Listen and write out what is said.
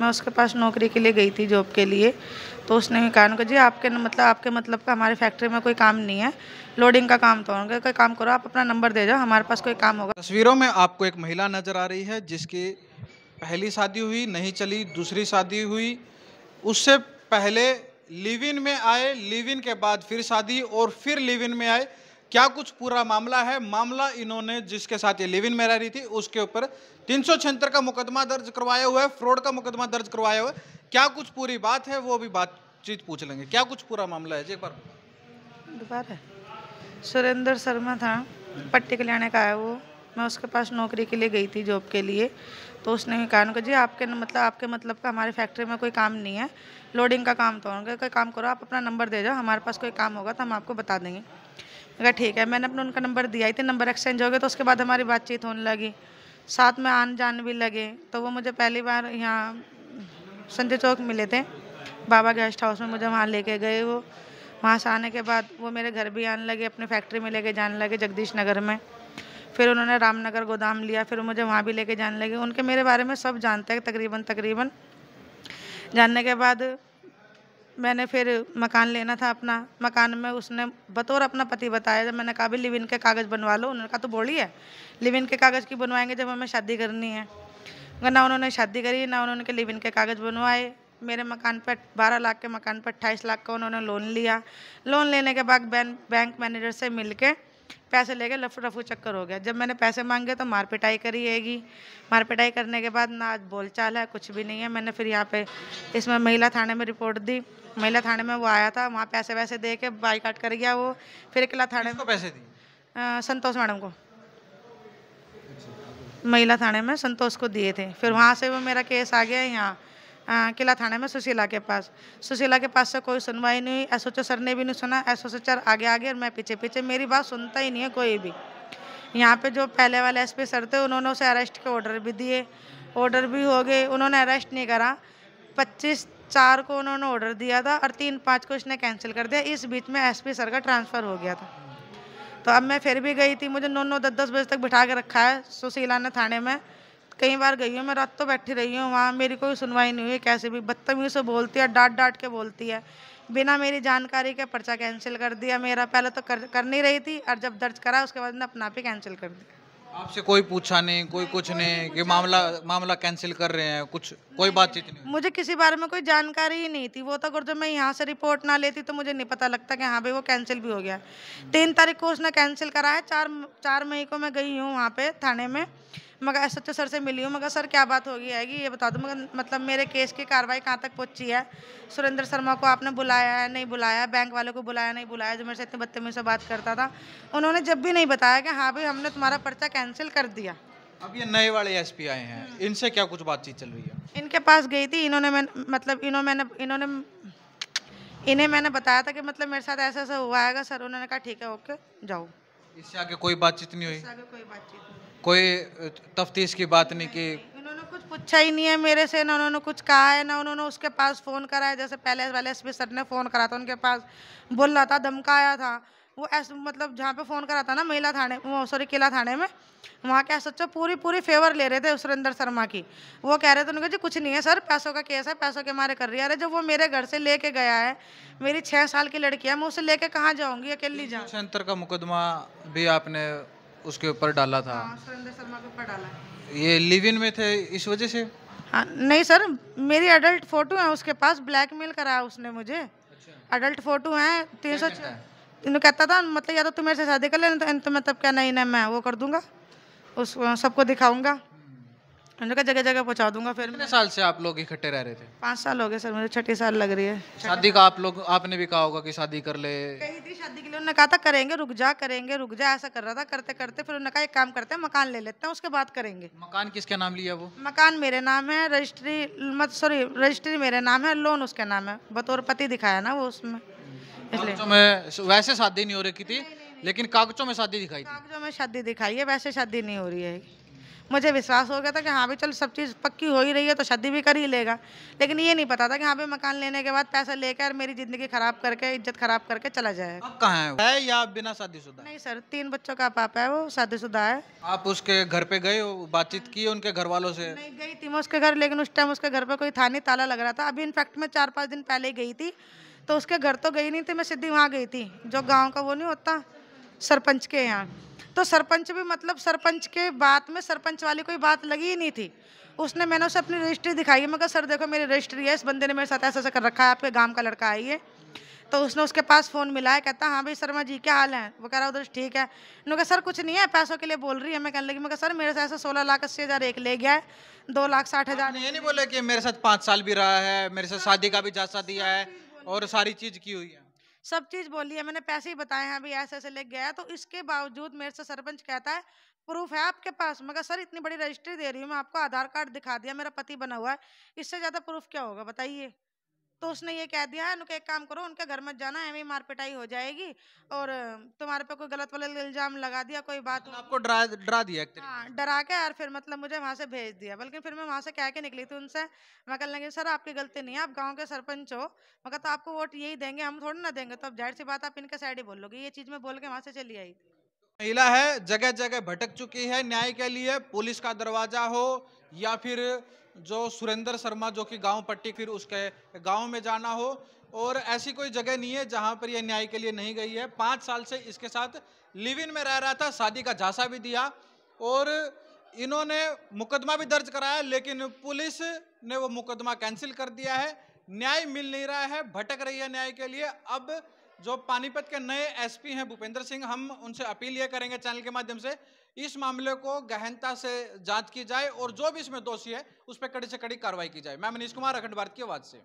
मैं उसके पास नौकरी के लिए गई थी, जॉब के लिए। तो उसने भी कहा जी आपके मतलब का हमारी फैक्ट्री में कोई काम नहीं है, लोडिंग का काम तो होगा, कोई काम करो, आप अपना नंबर दे जाओ, हमारे पास कोई काम होगा। तस्वीरों में आपको एक महिला नजर आ रही है जिसकी पहली शादी हुई, नहीं चली, दूसरी शादी हुई, उससे पहले लिव इन में आए, लिव इन के बाद फिर शादी और फिर लिव इन में आए। क्या कुछ पूरा मामला है? मामला इन्होंने जिसके साथ ये लिव इन में रह रही थी उसके ऊपर 376 का मुकदमा दर्ज करवाया हुआ है, फ्रॉड का मुकदमा दर्ज करवाया हुआ है। क्या कुछ पूरी बात है वो भी बातचीत पूछ लेंगे। क्या कुछ पूरा मामला है जी, एक बार दोबारा सुरेंद्र शर्मा था, पट्टी कल्याण का है वो। मैं उसके पास नौकरी के लिए गई थी, जॉब के लिए। तो उसने भी कहा जी आपके मतलब का हमारी फैक्ट्री में कोई काम नहीं है, लोडिंग का काम तो होगा, कोई काम करो, आप अपना नंबर दे जाओ, हमारे पास कोई काम होगा तो हम आपको बता देंगे। मैं कहा ठीक है। मैंने अपना उनका नंबर दिया ही थे, नंबर एक्सचेंज हो गया। तो उसके बाद हमारी बातचीत होने लगी, साथ में आन जान भी लगे। तो वो मुझे पहली बार यहाँ संजय चौक मिले थे, बाबा गेस्ट हाउस में मुझे वहाँ लेके गए। वो वहाँ से आने के बाद वो मेरे घर भी आने लगे, अपनी फैक्ट्री में लेके जाने लगे जगदीश नगर में। फिर उन्होंने रामनगर गोदाम लिया, फिर मुझे वहाँ भी लेके जाने लगे। उनके मेरे बारे में सब जानते हैं तकरीबन। जानने के बाद मैंने फिर मकान लेना था अपना। मकान में उसने बतौर अपना पति बताया। जब मैंने कहा भी लिव इन के कागज़ बनवा लो, उन्होंने कहा तो बोली है, लिव इन के कागज़ की बनवाएंगे जब हमें शादी करनी है। ना उन्होंने शादी करी, ना उन्होंने लिव इन के कागज़ बनवाए। मेरे मकान पर 12 लाख के मकान पर 28 लाख का उन्होंने लोन लिया। लोन लेने के बाद बैंक मैनेजर से मिल के पैसे लेके रफू चक्कर हो गया। जब मैंने पैसे मांगे तो मार पिटाई करी हैगी। मार पिटाई करने के बाद ना आज बोलचाल है, कुछ भी नहीं है। मैंने फिर यहाँ पे इसमें महिला थाने में रिपोर्ट दी। महिला थाने में वो आया था, वहाँ पैसे वैसे दे के बाईकाट कर गया वो। फिर किला थाने में पैसे दिए? संतोष मैडम को, महिला थाने में संतोष को दिए थे। फिर वहाँ से वो मेरा केस आ गया यहाँ किला थाने में सुशीला के पास। सुशीला के पास से कोई सुनवाई नहीं हुई। एसओचओ सर ने भी नहीं सुना। एसओचओ सर आगे और मैं पीछे, मेरी बात सुनता ही नहीं है कोई भी। यहाँ पे जो पहले वाले एसपी सर थे उन्होंने उसे अरेस्ट के ऑर्डर भी दिए, ऑर्डर भी हो गए, उन्होंने अरेस्ट नहीं करा। 25/4 को उन्होंने ऑर्डर दिया था और 3/5 को इसने कैंसिल कर दिया। इस बीच में एसपी सर का ट्रांसफ़र हो गया था। तो अब मैं फिर भी गई थी, मुझे 9-9 10-10 बजे तक बिठा के रखा है सुशीला ने थाने में। कई बार गई हूँ मैं, रात तो बैठी रही हूँ वहाँ, मेरी कोई सुनवाई नहीं हुई। कैसे भी बदतमीज़ी से बोलती है, डांट के बोलती है, बिना मेरी जानकारी के पर्चा कैंसिल कर दिया मेरा। पहले तो कर नहीं रही थी और जब दर्ज करा उसके बाद ने अपना आप ही कैंसिल कर दिया। आपसे कोई पूछा नहीं, कोई कुछ नहीं कि मामला कैंसिल कर रहे हैं, कुछ कोई बातचीत नहीं? मुझे किसी बारे में कोई जानकारी ही नहीं थी। वो तो अगर जब मैं यहाँ से रिपोर्ट ना लेती तो मुझे नहीं पता लगता कि हाँ भाई वो कैंसिल भी हो गया। 3 तारीख को उसने कैंसिल करा है। 4 मई को मैं गई हूँ वहाँ पे थाने में। मगर एसएचओ सर से मिली हूँ। मगर सर क्या बात होगी आएगी ये बता दो। मगर मतलब मेरे केस की कार्रवाई कहाँ तक पहुँची है? सुरेंद्र शर्मा को आपने बुलाया है, नहीं बुलाया? बैंक वाले को बुलाया, नहीं बुलाया? जो मेरे से इतनी बदतमीजी से बात करता था, उन्होंने जब भी नहीं बताया कि हाँ भाई हमने तुम्हारा पर्चा कैंसिल कर दिया। अब ये नए वाले एसपी आए हैं, इनसे क्या कुछ बातचीत चल रही है? इनके पास गई थी। इन्हें मैंने बताया था कि मतलब मेरे साथ ऐसा हुआ है सर। उन्होंने कहा ठीक है, ओके जाओ। इससे आगे कोई बातचीत नहीं हुई? इससे आगे कोई बातचीत नहीं। कोई तफ्तीश की बात नहीं की? उन्होंने कुछ पूछा ही नहीं है मेरे से, ना उन्होंने कुछ कहा है, ना उन्होंने उसके पास फ़ोन करा है। जैसे पहले वाले एसपी सर ने फ़ोन करा था उनके पास, बोल रहा था, धमकाया था वो। ऐसे मतलब जहाँ पे फ़ोन करा था ना महिला थाने, वो सॉरी किला थाने में, वहाँ के सच्चा पूरी फेवर ले रहे थे सुरेंद्र शर्मा की। वो कह रहे थे, उन्होंने कहा जी कुछ नहीं है सर, पैसों का केस है, पैसों के मारे कर रही है। अरे जब वो मेरे घर से लेके गया है, मेरी 6 साल की लड़की है, मैं उसे लेके कहाँ जाऊँगी? अकेली जाऊँ? सेंटर का मुकदमा भी आपने उसके ऊपर डाला था? हाँ, सुरेंद्र शर्मा के ऊपर डाला है। ये लिव इन में थे इस वजह से? हाँ नहीं सर, मेरी अडल्ट फोटो है उसके पास, ब्लैकमेल करा है उसने मुझे। अडल्ट फोटो है 300। इन्हों कहता था मतलब या तो तुम मेरे से शादी कर लेना, तो मैं तब क्या नहीं ना मैं वो कर दूंगा, उस सबको दिखाऊंगा, उनका जगह जगह पहुंचा दूंगा। फिर कितने साल से आप लोग इकट्ठे रह रहे थे? 5 साल हो गए सर, मुझे 6 साल लग रही है। शादी का आपने भी कहा होगा कि शादी कर ले? कही थी शादी के लिए, उन्होंने कहा था करेंगे, रुक जा, ऐसा कर रहा था। करते करते फिर उन्होंने कहा एक काम करते हैं, मकान ले लेते हैं, उसके बाद करेंगे। मकान किसके नाम लिया वो? मकान मेरे नाम है, रजिस्ट्री मेरे नाम है, लोन उसके नाम है, बतौर पति दिखाया ना वो उसमें, इसलिए। कागजों में वैसे शादी नहीं हो रही थी, लेकिन कागजों में शादी दिखाई थी। कागजों में शादी दिखाई है, वैसे शादी नहीं हो रही है। मुझे विश्वास हो गया था कि हाँ भाई चल सब चीज़ पक्की हो ही रही है तो शादी भी कर ही लेगा। लेकिन ये नहीं पता था कि हाँ भाई मकान लेने के बाद पैसा लेकर मेरी ज़िंदगी ख़राब करके, इज़्ज़त ख़राब करके चला जाएगा। अब कहाँ है है या बिना शादीशुदा है? नहीं सर, 3 बच्चों का पापा है, वो शादीशुदा है। आप उसके घर पे गए हो, बातचीत की है उनके घर वालों से? नहीं गई थी मैं उसके घर, लेकिन उस टाइम उसके घर पे कोई था नहीं, ताला लग रहा था। अभी इनफैक्ट मैं 4-5 दिन पहले ही गई थी, तो उसके घर तो गई नहीं थी, मैं सीधी वहाँ गई थी, जो गाँव का वो नहीं होता, सरपंच के यहाँ। तो सरपंच भी मतलब सरपंच के बात में सरपंच वाली कोई बात लगी ही नहीं थी। मैंने उसे अपनी रजिस्ट्री दिखाई, मैं कहा सर देखो मेरी रजिस्ट्री है, इस बंदे ने मेरे साथ ऐसा-ऐसा कर रखा है, आपके गाँव का लड़का है ये। तो उसने उसके पास फ़ोन मिलाया, कहता हाँ भाई शर्मा जी क्या हाल है? वो कह रहा उधर ठीक है। मैंने कहा सर कुछ नहीं है, पैसों के लिए बोल रही है। मैं कहने लगी, मैं कहा सर मेरे से ऐसे 16,80,000 एक ले गया है, 2,60,000। आपने ये नहीं बोला कि मेरे साथ 5 साल भी रहा है, मेरे साथ शादी का भी झांसा दिया है और सारी चीज़ की हुई है? सब चीज़ बोली है, मैंने पैसे ही बताए हैं, अभी ऐसे-ऐसे लेके गया है। तो इसके बावजूद मेरे से सरपंच कहता है, प्रूफ़ है आपके पास? मैं कहा सर इतनी बड़ी रजिस्ट्री दे रही हूँ मैं आपको, आधार कार्ड दिखा दिया, मेरा पति बना हुआ है, इससे ज़्यादा प्रूफ़ क्या होगा बताइए? तो उसने ये कह दिया है, "इनको एक काम करो, उनके घर मत जाना, ऐवें ही मार-पिटाई हो जाएगी और तुम्हारे पे कोई गलत वाला इल्ज़ाम लगा दिया, कोई बात।" मतलब आपको डरा डरा दिया एक तरीके हाँ, डरा के और फिर मतलब मुझे वहाँ से भेज दिया। बल्कि फिर मैं वहाँ से कह के निकली थी उनसे, मैं कहने लगी, "सर आपकी गलती नहीं है, आप गाँव के सरपंच हो। मैं कहा तो आपको वोट यही देंगे, हम थोड़ी ना देंगे, तो अब ज़ाहिर-सी बात है आप इनके साइड ही बोलोगे।" ये चीज़ मैं बोल के वहाँ से चली आई थी। से। महिला है, जगह-जगह भटक चुकी है न्याय के लिए, पुलिस का दरवाज़ा हो या फिर जो सुरेंद्र शर्मा जो कि गाँव पट्टी फिर उसके गाँव में जाना हो, और ऐसी कोई जगह नहीं है जहाँ पर ये न्याय के लिए नहीं गई है। 5 साल से इसके साथ लिव इन में रह रहा था, शादी का झांसा भी दिया और इन्होंने मुकदमा भी दर्ज कराया, लेकिन पुलिस ने वो मुकदमा कैंसिल कर दिया है। न्याय मिल नहीं रहा है, भटक रही है न्याय के लिए। अब जो पानीपत के नए एसपी हैं भूपेंद्र सिंह, हम उनसे अपील ये करेंगे चैनल के माध्यम से, इस मामले को गहनता से जांच की जाए और जो भी इसमें दोषी है उस पर कड़ी से कड़ी कार्रवाई की जाए। मैं मनीष कुमार, अखंड भारत की आवाज से।